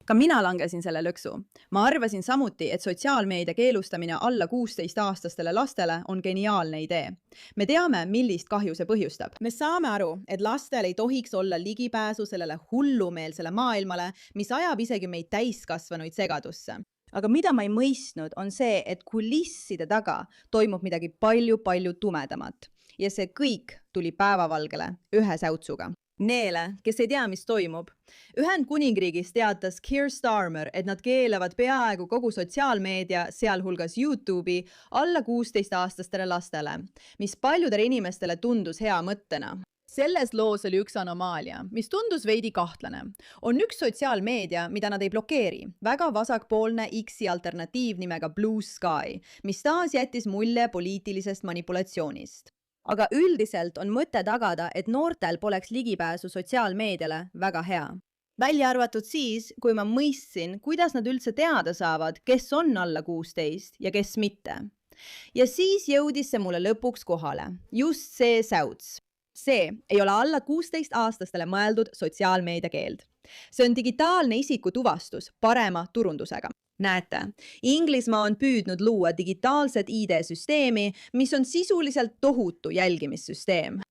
Ka mina langesin selle lõksu. Ma arvasin samuti, et sotsiaalmeedia keelustamine alla 16-aastastele lastele on geniaalne idee. Me teame, millist kahju see põhjustab. Me saame aru, et lastel ei tohiks olla ligipääsu sellele hullumeelsele maailmale, mis ajab isegi meid täiskasvanuid segadusse. Aga mida ma ei mõistnud, on see, et kulisside taga toimub midagi palju tumedamat. Ja see kõik tuli päevavalgele ühe säutsuga. Neile, kes ei tea, mis toimub. Ühendkuningriigis teatas Keir Starmer, et nad keelavad peaaegu kogu sotsiaalmeedia, sealhulgas YouTube'i, alla 16-aastastele lastele, mis paljudele inimestele tundus hea mõttena. Selles loos oli üks anomaalia, mis tundus veidi kahtlane. On üks sotsiaalmeedia, mida nad ei blokeeri, väga vasakpoolne X-i alternatiiv nimega Blue Sky, mis taas jättis mulje poliitilisest manipulatsioonist. Aga üldiselt on mõte tagada, et noortel poleks ligipääsu sotsiaalmeediale väga hea. Välja arvatud siis, kui ma mõistsin, kuidas nad üldse teada saavad, kes on alla 16 ja kes mitte. Ja siis jõudis see mulle lõpuks kohale. Just see säuts. See ei ole alla 16-aastastele mõeldud sotsiaalmeedia keeld. See on digitaalne isikutuvastus parema turundusega. Näete, Inglismaa on püüdnud luua digitaalset ID-süsteemi, mis on sisuliselt tohutu jälgimissüsteem.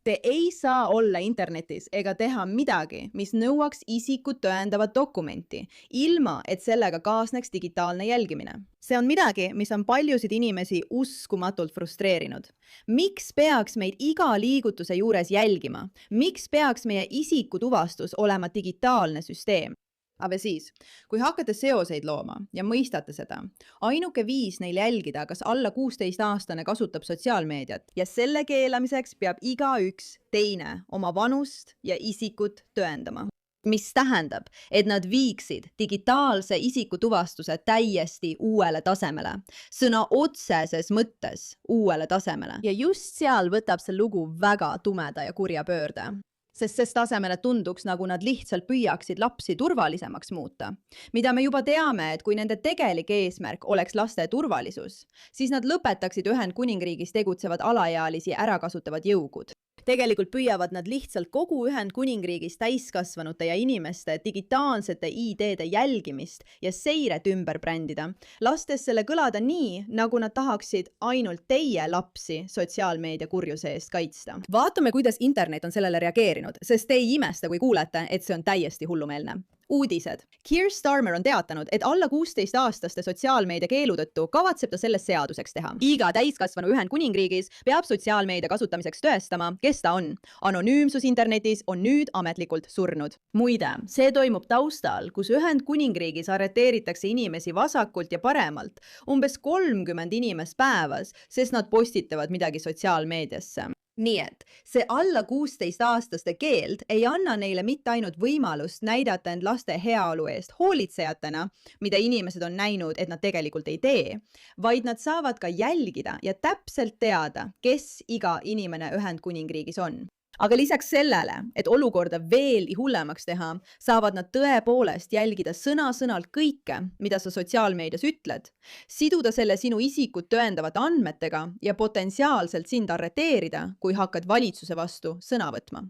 Te ei saa olla internetis ega teha midagi, mis nõuaks isikut tõendavat dokumenti, ilma et sellega kaasneks digitaalne jälgimine. See on midagi, mis on paljusid inimesi uskumatult frustreerinud. Miks peaks meid iga liigutuse juures jälgima? Miks peaks meie isikutuvastus olema digitaalne süsteem? Aga siis, kui hakkate seoseid looma ja mõistate seda, ainuke viis neil jälgida, kas alla 16-aastane kasutab sotsiaalmeediat ja selle keelamiseks peab igaüks teine oma vanust ja isikut tõendama. Mis tähendab, et nad viiksid digitaalse isikutuvastuse täiesti uuele tasemele, sõna otseses mõttes uuele tasemele. Ja just seal võtab see lugu väga tumeda ja kurja pöörde. Sest tasemele tunduks, nagu nad lihtsalt püüaksid lapsi turvalisemaks muuta. Mida me juba teame, et kui nende tegelik eesmärk oleks laste turvalisus, siis nad lõpetaksid Ühendkuningriigis tegutsevad alaealisi ära kasutavad jõugud. Tegelikult püüavad nad lihtsalt kogu Ühendkuningriigis täiskasvanute ja inimeste digitaalsete ID-de jälgimist ja seiret ümber brändida, lastes selle kõlada nii, nagu nad tahaksid ainult teie lapsi sotsiaalmeedia kurjuse eest kaitsta. Vaatame, kuidas internet on sellele reageerinud, sest te ei imesta, kui kuulete, et see on täiesti hullumeelne. Uudised. Keir Starmer on teatanud, et alla 16-aastaste sotsiaalmeedia keelu tõttu kavatseb ta selles seaduseks teha. Iga täiskasvanu Ühendkuningriigis peab sotsiaalmeedia kasutamiseks tõestama, kes ta on. Anonüümsus internetis on nüüd ametlikult surnud. Muide, see toimub taustal, kus Ühendkuningriigis arreteeritakse inimesi vasakult ja paremalt, umbes 30 inimest päevas, sest nad postitavad midagi sotsiaalmeediasse. Nii et see alla 16-aastaste keeld ei anna neile mitte ainult võimalust näidata end laste heaolu eest hoolitsejatena, mida inimesed on näinud, et nad tegelikult ei tee, vaid nad saavad ka jälgida ja täpselt teada, kes iga inimene Ühendkuningriigis on. Aga lisaks sellele, et olukorda veel hullemaks teha, saavad nad tõepoolest jälgida sõna-sõnalt kõike, mida sa sotsiaalmeedias ütled, siduda selle sinu isikut tõendavat andmetega ja potentsiaalselt sind arreteerida, kui hakkad valitsuse vastu sõna võtma.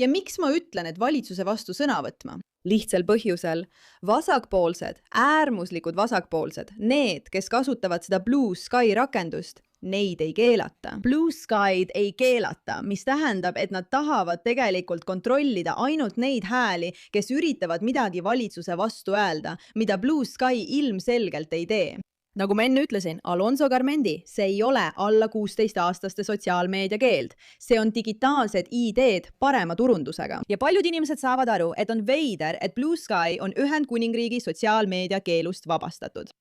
Ja miks ma ütlen, et valitsuse vastu sõna võtma? Lihtsal põhjusel. Vasakpoolsed, äärmuslikud vasakpoolsed, need, kes kasutavad seda Blue Sky rakendust, neid ei keelata. Blue Sky'd ei keelata, mis tähendab, et nad tahavad tegelikult kontrollida ainult neid hääli, kes üritavad midagi valitsuse vastu öelda, mida Blue Sky ilmselgelt ei tee. Nagu ma enne ütlesin, Alonso Garmendi, see ei ole alla 16-aastaste sotsiaalmeedia keeld. See on digitaalsed ID-d parema turundusega. Ja paljud inimesed saavad aru, et on veider, et Blue Sky on Ühendkuningriigi sotsiaalmeedia keelust vabastatud.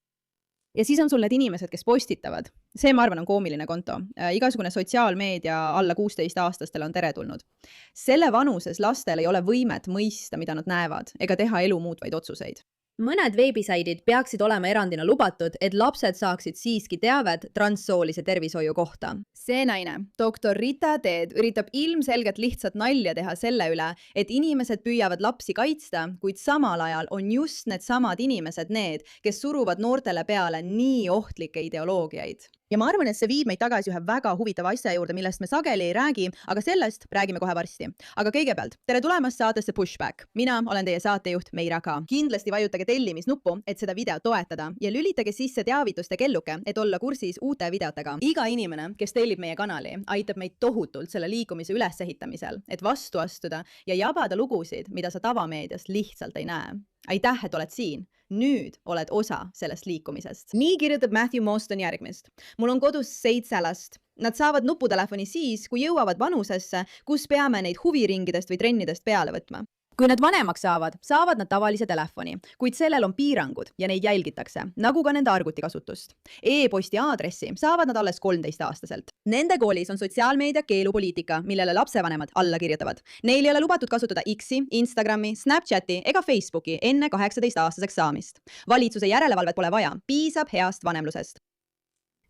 Ja siis on sul need inimesed, kes postitavad. See, ma arvan, on koomiline konto. Igasugune sotsiaalmeedia alla 16-aastastele on teretulnud. Selle vanuses lastel ei ole võimet mõista, mida nad näevad, ega teha elu muutvaid otsuseid. Mõned veebisaidid peaksid olema erandina lubatud, et lapsed saaksid siiski teavet transsoolise tervishoiu kohta. See naine, doktor Rita Teed, üritab ilmselgelt lihtsalt nalja teha selle üle, et inimesed püüavad lapsi kaitsta, kuid samal ajal on just need samad inimesed need, kes suruvad noortele peale nii ohtlikke ideoloogiaid. ja ma arvan, et see viib meid tagasi ühe väga huvitava asja juurde, millest me sageli ei räägi, aga sellest räägime kohe varsti. Aga kõigepealt, tere tulemast saatesse Pushback. Mina olen teie saatejuht Meira K. Kindlasti vajutage tellimisnuppu, et seda videot toetada ja lülitage sisse teavituste kelluke, et olla kursis uute videotega. Iga inimene, kes tellib meie kanali, aitab meid tohutult selle liikumise ülesehitamisel, et vastu astuda ja jagada lugusid, mida sa tavameedias lihtsalt ei näe. Aitäh, et oled siin. Nüüd oled osa sellest liikumisest. Nii kirjutab Matthew Moston järgmist. Mul on kodus 7 last. Nad saavad nuputelefoni siis, kui jõuavad vanusesse, kus peame neid huviringidest või trennidest peale võtma. Kui nad vanemaks saavad nad tavalise telefoni, kuid sellel on piirangud ja neid jälgitakse, nagu ka nende arvutikasutust. E-posti aadressi saavad nad alles 13-aastaselt. Nende koolis on sotsiaalmeedia keelupoliitika, millele lapsevanemad alla kirjutavad. Neil ei ole lubatud kasutada X-i, Instagrami, Snapchati ega Facebooki enne 18-aastaseks saamist. Valitsuse järelevalvet pole vaja, piisab heast vanemlusest.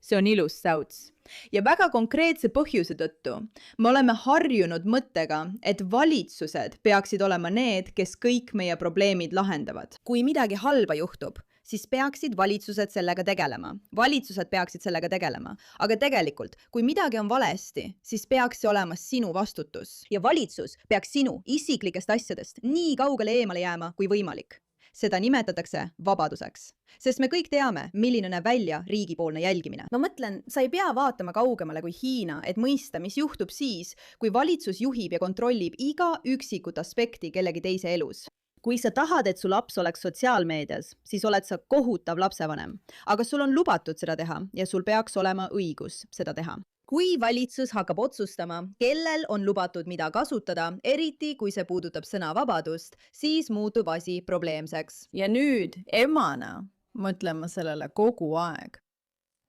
See on ilus säuts. Ja väga konkreetse põhjuse tõttu me oleme harjunud mõttega, et valitsused peaksid olema need, kes kõik meie probleemid lahendavad. Kui midagi halba juhtub, siis peaksid valitsused sellega tegelema. Valitsused peaksid sellega tegelema. Aga tegelikult, kui midagi on valesti, siis peaks see olema sinu vastutus. Ja valitsus peaks sinu isiklikest asjadest nii kaugele eemale jääma kui võimalik. Seda nimetatakse vabaduseks. Sest me kõik teame, milline näeb välja riigipoolne jälgimine. Ma mõtlen, sa ei pea vaatama kaugemale kui Hiina, et mõista, mis juhtub siis, kui valitsus juhib ja kontrollib iga üksikut aspekti kellegi teise elus. Kui sa tahad, et su laps oleks sotsiaalmeedias, siis oled sa kohutav lapsevanem. Aga sul on lubatud seda teha ja sul peaks olema õigus seda teha. Kui valitsus hakkab otsustama, kellel on lubatud mida kasutada, eriti kui see puudutab sõnavabadust, siis muutub asi probleemseks. Ja nüüd emana mõtlen ma sellele kogu aeg.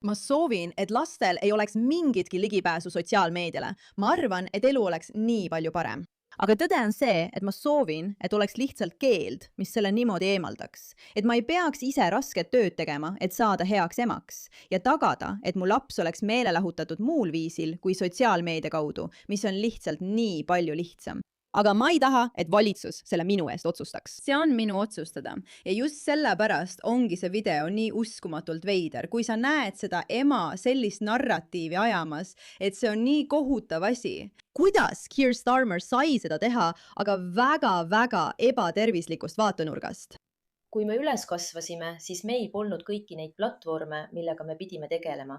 Ma soovin, et lastel ei oleks mingitki ligipääsu sotsiaalmeediale. Ma arvan, et elu oleks nii palju parem. Aga tõde on see, et ma soovin, et oleks lihtsalt keeld, mis selle niimoodi eemaldaks. Et ma ei peaks ise rasket tööd tegema, et saada heaks emaks ja tagada, et mu laps oleks meelelahutatud muul viisil kui sotsiaalmeedia kaudu, mis on lihtsalt nii palju lihtsam. Aga ma ei taha, et valitsus selle minu eest otsustaks. See on minu otsustada. Ja just sellepärast ongi see video nii uskumatult veider. Kui sa näed seda ema sellist narratiivi ajamas, et see on nii kohutav asi. Kuidas Keir Starmer sai seda teha, aga väga ebatervislikust vaatenurgast? Kui me üles kasvasime, siis meil polnud kõiki neid platvorme, millega me pidime tegelema.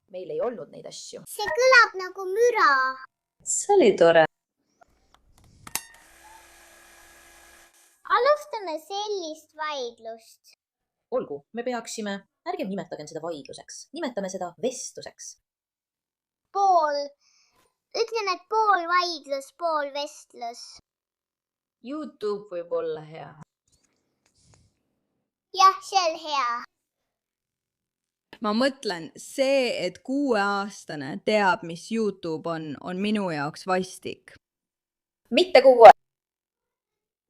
Meil ei olnud neid asju. See kõlab nagu müra. See oli tore. Alustame sellist vaidlust. Olgu, me peaksime, ärgem nimetagem seda vaidluseks. Nimetame seda vestluseks. Pool. Ütlen, et pool vaidlus, pool vestlus. YouTube võib olla hea. Jah, see on hea. Ma mõtlen, see, et 6-aastane teab, mis YouTube on minu jaoks vastik. Mitte kogu aeg.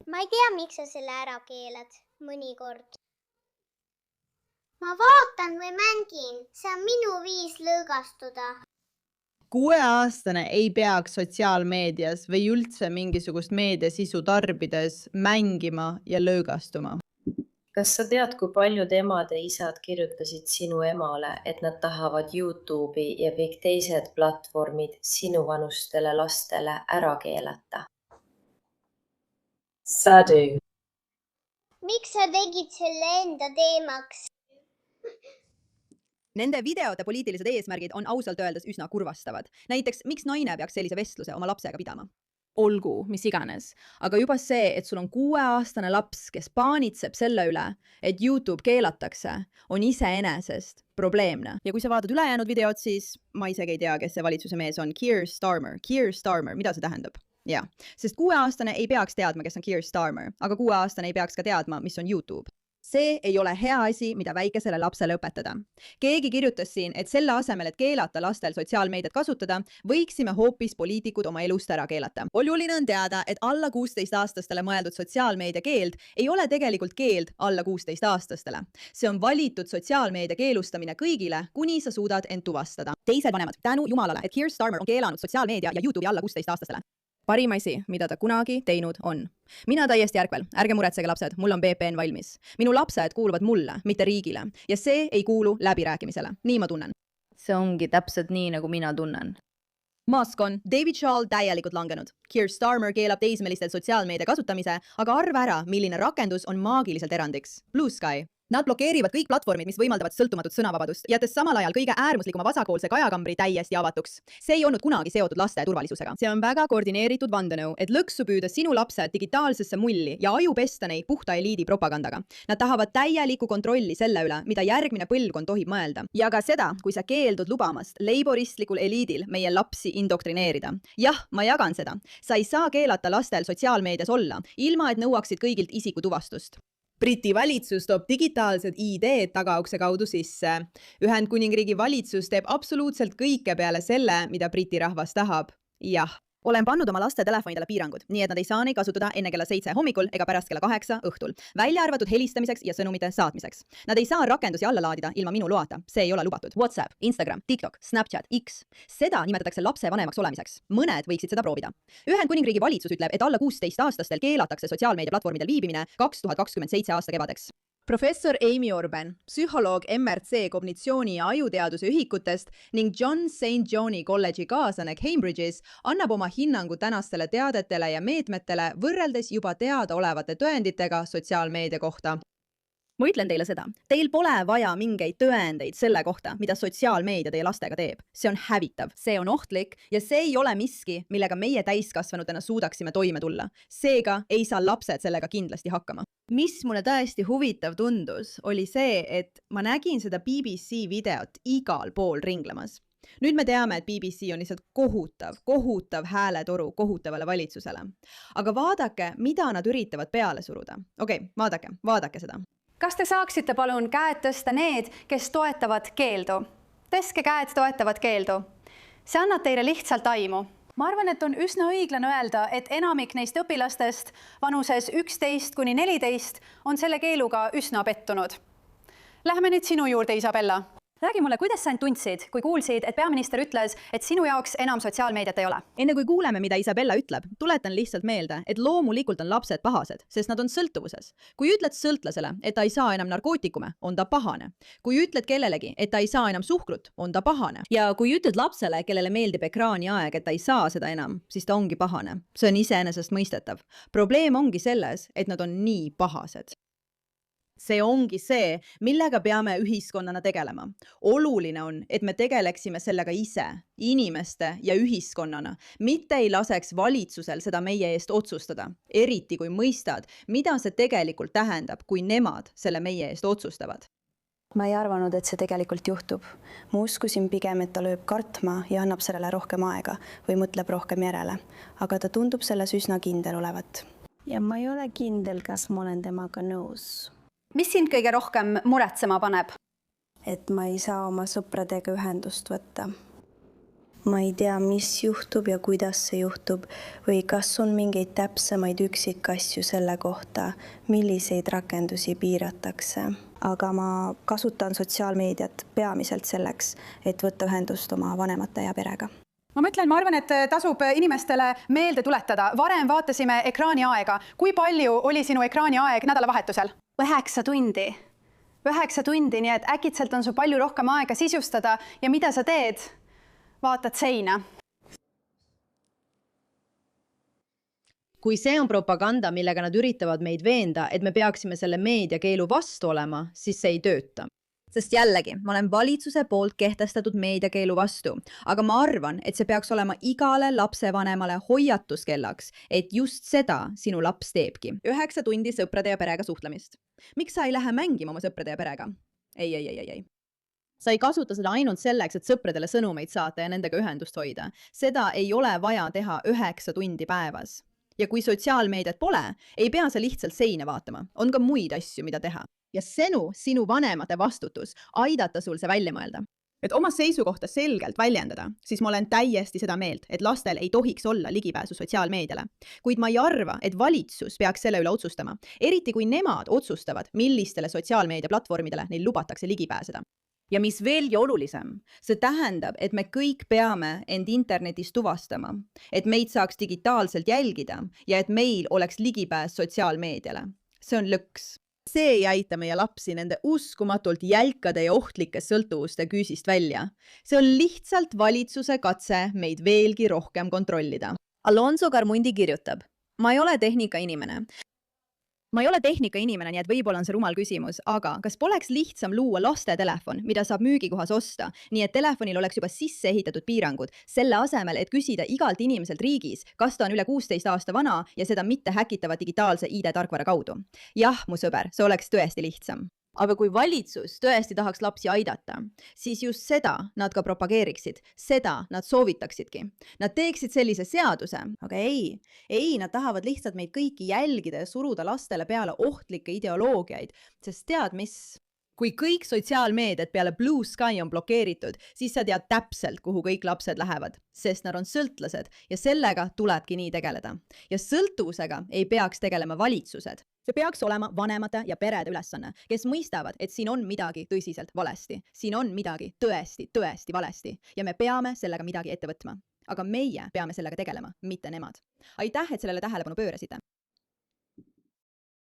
Ma ei tea, miks sa selle ära keelad mõnikord. Ma vaatan või mängin. See on minu viis lõõgastuda. 6-aastane ei peaks sotsiaalmeedias või üldse mingisugust meediasisu tarbides mängima ja lõõgastuma. Kas sa tead, kui paljud emad ja isad kirjutasid sinu emale, et nad tahavad YouTube'i ja kõik teised platvormid sinuvanustele lastele ära keelata? Sadu. Miks sa tegid selle enda teemaks? Nende videote poliitilised eesmärgid on ausalt öeldes üsna kurvastavad. Näiteks, miks naine peaks sellise vestluse oma lapsega pidama? Olgu, mis iganes. Aga juba see, et sul on 6-aastane laps, kes paanitseb selle üle, et YouTube keelatakse, on iseenesest probleemne. Ja kui sa vaatad ülejäänud videot, siis ma isegi ei tea, kes see valitsuse mees on. Keir Starmer. Keir Starmer, mida see tähendab? Ja, sest 6-aastane ei peaks teadma, kes on Keir Starmer, aga 6-aastane ei peaks ka teadma, mis on YouTube. See ei ole hea asi, mida väikesele lapsele õpetada. Keegi kirjutas siin, et selle asemel, et keelata lastel sotsiaalmeediat kasutada, võiksime hoopis poliitikud oma elust ära keelata. Oluline on teada, et alla 16-aastastele mõeldud sotsiaalmeedia keeld ei ole tegelikult keeld alla 16-aastastele. See on valitud sotsiaalmeedia keelustamine kõigile, kuni sa suudad end tuvastada. Teised vanemad, tänu jumalale, et Keir Starmer on keelanud sotsiaalmeedia ja YouTube'i alla 16-aastastele. Parim asi, mida ta kunagi teinud on. Mina täiesti järkvel, ärge muretsege lapsed, mul on VPN valmis. Minu lapsed kuuluvad mulle, mitte riigile, ja see ei kuulu läbirääkimisele. Nii ma tunnen. see ongi täpselt nii, nagu mina tunnen. Mask on David Shaw täielikult langenud. Keir Starmer keelab teismelistel sotsiaalmeedia kasutamise, aga arva ära, milline rakendus on maagiliselt erandiks. Blue Sky. Nad blokeerivad kõik platvormid, mis võimaldavad sõltumatut sõnavabadust, jättes samal ajal kõige äärmuslikuma vasakpoolse kajakambri täiesti avatuks. See ei olnud kunagi seotud laste turvalisusega. See on väga koordineeritud vandenõu, et lõksu püüda sinu lapsed digitaalsesse mulli ja aju pesta neid puhta eliidi propagandaga. Nad tahavad täielikku kontrolli selle üle, mida järgmine põlvkond tohib mõelda. Ja ka seda, kui sa keeldud lubamast leiboristlikul eliidil meie lapsi indoktrineerida. Jah, ma jagan seda. Sa ei saa keelata lastel sotsiaalmeedias olla, ilma et nõuaksid kõigilt isikutuvastust. Briti valitsus toob digitaalsed ID-d tagaukse kaudu sisse. Ühendkuningriigi valitsus teeb absoluutselt kõike peale selle, mida Briti rahvas tahab. Jah. Olen pannud oma laste telefonidele piirangud, nii et nad ei saa neid kasutada enne kella 7 hommikul ega pärast kella 8 õhtul, välja arvatud helistamiseks ja sõnumite saatmiseks. Nad ei saa rakendusi alla laadida ilma minu loata, see ei ole lubatud. WhatsApp, Instagram, TikTok, Snapchat, X. Seda nimetatakse lapse vanemaks olemiseks. Mõned võiksid seda proovida. Ühendkuningriigi valitsus ütleb, et alla 16-aastastel keelatakse sotsiaalmeediaplatvormidel viibimine 2027 aasta kevadeks. Professor Amy Orben, psühholoog MRC kognitsiooni ja ajuteaduse ühikutest ning John St. Johni kolledži kaaslane Cambridge'is annab oma hinnangu tänastele teadetele ja meetmetele võrreldes juba teadaolevate tõenditega sotsiaalmeedia kohta. Ma ütlen teile seda, teil pole vaja mingeid tõendeid selle kohta, mida sotsiaalmeedia teie lastega teeb. See on hävitav, see on ohtlik ja see ei ole miski, millega meie täiskasvanutena suudaksime toime tulla. Seega ei saa lapsed sellega kindlasti hakkama. Mis mulle tõesti huvitav tundus, oli see, et ma nägin seda BBC videot igal pool ringlemas. Nüüd me teame, et BBC on lihtsalt kohutav hääletoru kohutavale valitsusele. Aga vaadake, mida nad üritavad peale suruda. Okei, vaadake seda. Kas te saaksite palun käed tõsta need, kes toetavad keeldu? Tõstke käed toetavad keeldu. See annab teile lihtsalt aimu. Ma arvan, et on üsna õiglane öelda, et enamik neist õpilastest vanuses 11–14 on selle keeluga üsna pettunud. Lähme nüüd sinu juurde, Isabella. Räägi mulle, kuidas sa end tundsid, kui kuulsid, et peaminister ütles, et sinu jaoks enam sotsiaalmeediat ei ole? Enne kui kuuleme, mida Isabella ütleb, tuletan lihtsalt meelde, et loomulikult on lapsed pahased, sest nad on sõltuvuses. Kui ütled sõltlasele, et ta ei saa enam narkootikume, on ta pahane. Kui ütled kellelegi, et ta ei saa enam suhkrut, on ta pahane. Ja kui ütled lapsele, kellele meeldib ekraani aeg, et ta ei saa seda enam, siis ta ongi pahane. See on iseenesest mõistetav. Probleem ongi selles, et nad on nii pahased. See ongi see, millega peame ühiskonnana tegelema. Oluline on, et me tegeleksime sellega ise, inimeste ja ühiskonnana, mitte ei laseks valitsusel seda meie eest otsustada, eriti kui mõistad, mida see tegelikult tähendab, kui nemad selle meie eest otsustavad. Ma ei arvanud, et see tegelikult juhtub. Ma uskusin pigem, et ta lööb kartma ja annab sellele rohkem aega või mõtleb rohkem järele, aga ta tundub selles üsna kindel olevat. Ja ma ei ole kindel, kas ma olen temaga nõus. Mis sind kõige rohkem muretsema paneb? Et ma ei saa oma sõpradega ühendust võtta. Ma ei tea, mis juhtub ja kuidas see juhtub või kas on mingeid täpsemaid üksikasju selle kohta, milliseid rakendusi piiratakse. Aga ma kasutan sotsiaalmeediat peamiselt selleks, et võtta ühendust oma vanemate ja perega. Ma arvan, et tasub inimestele meelde tuletada. Varem vaatasime ekraani aega. Kui palju oli sinu ekraani aeg nädalavahetusel? 9 tundi. 9 tundi, nii et äkitselt on su palju rohkem aega sisustada ja mida sa teed? Vaatad seina. Kui see on propaganda, millega nad üritavad meid veenda, et me peaksime selle meediakeelu vastu olema, siis see ei tööta. Sest jällegi, ma olen valitsuse poolt kehtestatud meediakeelu vastu, aga ma arvan, et see peaks olema igale lapsevanemale hoiatuskellaks, et just seda sinu laps teebki. 9 tundi sõprade ja perega suhtlemist. Miks sa ei lähe mängima oma sõprade ja perega? Ei. Sa ei kasuta seda ainult selleks, et sõpradele sõnumeid saata ja nendega ühendust hoida. Seda ei ole vaja teha 9 tundi päevas. Ja kui sotsiaalmeediat pole, ei pea sa lihtsalt seina vaatama. On ka muid asju, mida teha. Ja sinu vanemate vastutus aidata sul see välja mõelda. Et oma seisukohta selgelt väljendada, siis ma olen täiesti seda meelt, et lastel ei tohiks olla ligipääsu sotsiaalmeediale. Kuid ma ei arva, et valitsus peaks selle üle otsustama, eriti kui nemad otsustavad, millistele sotsiaalmeediaplatvormidele neil lubatakse ligipääseda. Ja mis veelgi olulisem, see tähendab, et me kõik peame end internetis tuvastama, et meid saaks digitaalselt jälgida ja et meil oleks ligipääs sotsiaalmeediale. See on lõks. see ei aita meie lapsi nende uskumatult jälkade ja ohtlike sõltuvuste küüsist välja. See on lihtsalt valitsuse katse meid veelgi rohkem kontrollida. Alonso Garmundi kirjutab: ma ei ole tehnikainimene. nii et võib-olla on see rumal küsimus, aga kas poleks lihtsam luua lastetelefon, mida saab müügikohas osta, nii et telefonil oleks juba sisse ehitatud piirangud, selle asemel, et küsida igalt inimeselt riigis, kas ta on üle 16 aasta vana ja seda mitte häkitava digitaalse ID-tarkvara kaudu? Jah, mu sõber, see oleks tõesti lihtsam. Aga kui valitsus tõesti tahaks lapsi aidata, siis just seda nad ka propageeriksid, seda nad soovitaksidki. Nad teeksid sellise seaduse, aga ei, nad tahavad lihtsalt meid kõiki jälgida ja suruda lastele peale ohtlikke ideoloogiaid, sest tead mis? Kui kõik sotsiaalmeediad peale Blue Sky on blokeeritud, siis sa tead täpselt, kuhu kõik lapsed lähevad, sest nad on sõltlased ja sellega tulebki nii tegeleda. Ja sõltuvusega ei peaks tegelema valitsused. See peaks olema vanemate ja perede ülesanne, kes mõistavad, et siin on midagi tõsiselt valesti. Siin on midagi tõesti valesti ja me peame sellega midagi ette võtma. Aga meie peame sellega tegelema, mitte nemad. Aitäh, et sellele tähelepanu pöörasite.